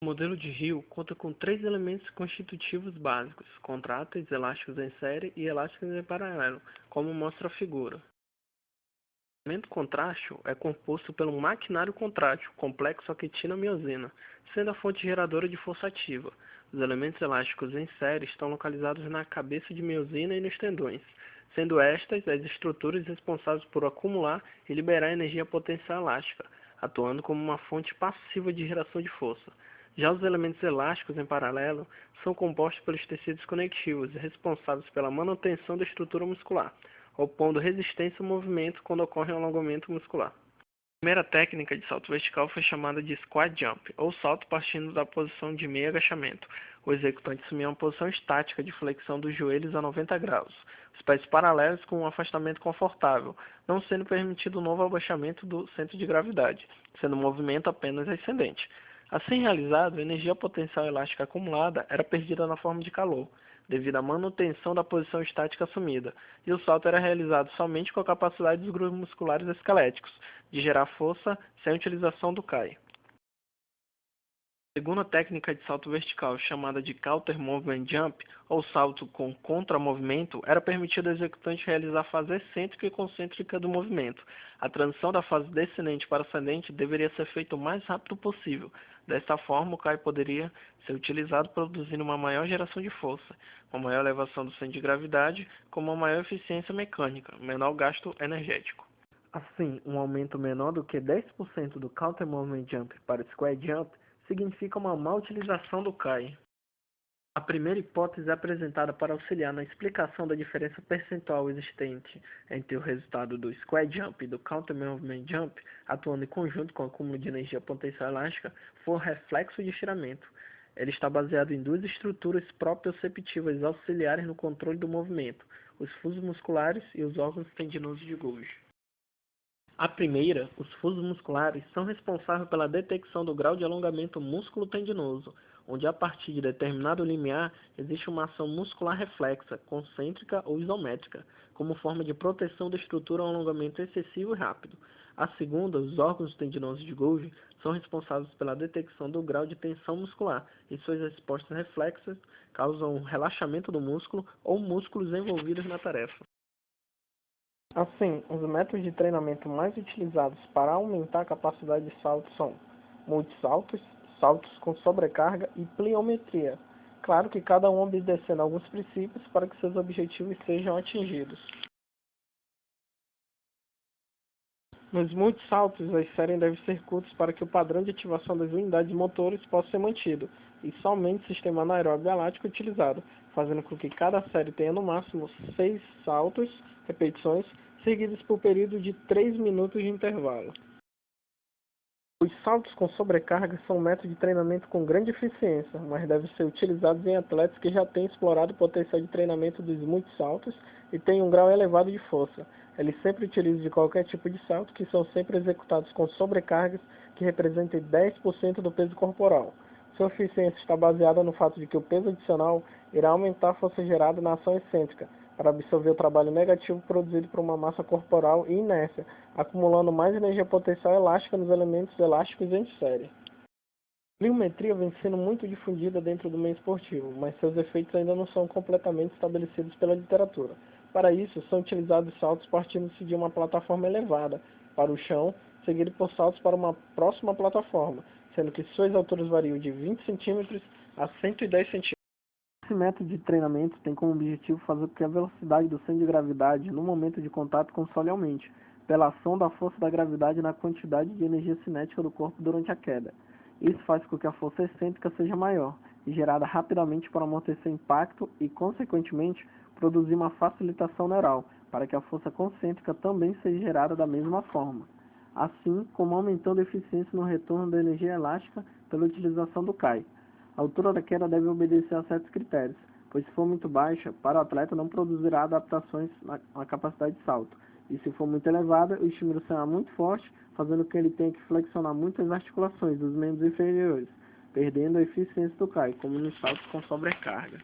O modelo de Hill conta com três elementos constitutivos básicos: contráteis, elásticos em série e elásticos em paralelo, como mostra a figura. O elemento contrátil é composto pelo maquinário contrátil, complexo actina-miosina, sendo a fonte geradora de força ativa. Os elementos elásticos em série estão localizados na cabeça de miosina e nos tendões, sendo estas as estruturas responsáveis por acumular e liberar energia potencial elástica, atuando como uma fonte passiva de geração de força. Já os elementos elásticos em paralelo são compostos pelos tecidos conectivos, responsáveis pela manutenção da estrutura muscular, opondo resistência ao movimento quando ocorre um alongamento muscular. A primeira técnica de salto vertical foi chamada de squat jump, ou salto partindo da posição de meio agachamento. O executante assumia uma posição estática de flexão dos joelhos a 90 graus, os pés paralelos com um afastamento confortável, não sendo permitido um novo abaixamento do centro de gravidade, sendo o movimento apenas ascendente. Assim realizado, a energia potencial elástica acumulada era perdida na forma de calor, devido à manutenção da posição estática assumida, e o salto era realizado somente com a capacidade dos grupos musculares esqueléticos de gerar força sem a utilização do CAI. A segunda técnica de salto vertical, chamada de Counter Movement Jump, ou salto com contramovimento, era permitido ao executante realizar a fase excêntrica e concêntrica do movimento. A transição da fase descendente para ascendente deveria ser feita o mais rápido possível. Desta forma, o CAI poderia ser utilizado produzindo uma maior geração de força, uma maior elevação do centro de gravidade, com uma maior eficiência mecânica, menor gasto energético. Assim, um aumento menor do que 10% do Counter Movement Jump para o Square Jump significa uma má utilização do CAI. A primeira hipótese é apresentada para auxiliar na explicação da diferença percentual existente entre o resultado do Square Jump e do Counter Movement Jump, atuando em conjunto com o acúmulo de energia potencial elástica, for reflexo de estiramento. Ele está baseado em duas estruturas proprioceptivas auxiliares no controle do movimento, os fusos musculares e os órgãos tendinosos de Golgi. A primeira, os fusos musculares, são responsáveis pela detecção do grau de alongamento músculo-tendinoso, onde a partir de determinado limiar existe uma ação muscular reflexa, concêntrica ou isométrica, como forma de proteção da estrutura a um alongamento excessivo e rápido. A segunda, os órgãos tendinosos de Golgi, são responsáveis pela detecção do grau de tensão muscular, e suas respostas reflexas causam um relaxamento do músculo ou músculos envolvidos na tarefa. Assim, os métodos de treinamento mais utilizados para aumentar a capacidade de salto são multissaltos, saltos com sobrecarga e pliometria. Claro que cada um obedecendo a alguns princípios para que seus objetivos sejam atingidos. Nos multissaltos, as séries devem ser curtas para que o padrão de ativação das unidades motores possa ser mantido, e somente o sistema anaeróbio galáctico utilizado, fazendo com que cada série tenha no máximo 6 saltos, repetições, seguidos por período de 3 minutos de intervalo. Os saltos com sobrecarga são um método de treinamento com grande eficiência, mas devem ser utilizados em atletas que já têm explorado o potencial de treinamento dos multissaltos e têm um grau elevado de força. Eles sempre utilizam de qualquer tipo de salto, que são sempre executados com sobrecargas que representem 10% do peso corporal. Sua eficiência está baseada no fato de que o peso adicional irá aumentar a força gerada na ação excêntrica, para absorver o trabalho negativo produzido por uma massa corporal e inércia, acumulando mais energia potencial elástica nos elementos elásticos em série. A pliometria vem sendo muito difundida dentro do meio esportivo, mas seus efeitos ainda não são completamente estabelecidos pela literatura. Para isso, são utilizados saltos partindo-se de uma plataforma elevada para o chão, seguido por saltos para uma próxima plataforma, sendo que suas alturas variam de 20 cm a 110 cm. Esse método de treinamento tem como objetivo fazer com que a velocidade do centro de gravidade no momento de contato com o solo aumente, pela ação da força da gravidade na quantidade de energia cinética do corpo durante a queda. Isso faz com que a força excêntrica seja maior e gerada rapidamente para amortecer impacto e, consequentemente, produzir uma facilitação neural, para que a força concêntrica também seja gerada da mesma forma, assim como aumentando a eficiência no retorno da energia elástica pela utilização do CAI. A altura da queda deve obedecer a certos critérios, pois se for muito baixa, para o atleta não produzirá adaptações na capacidade de salto, e se for muito elevada, o estímulo será muito forte, fazendo com que ele tenha que flexionar muitas articulações dos membros inferiores, perdendo a eficiência do CAI, como nos saltos com sobrecarga.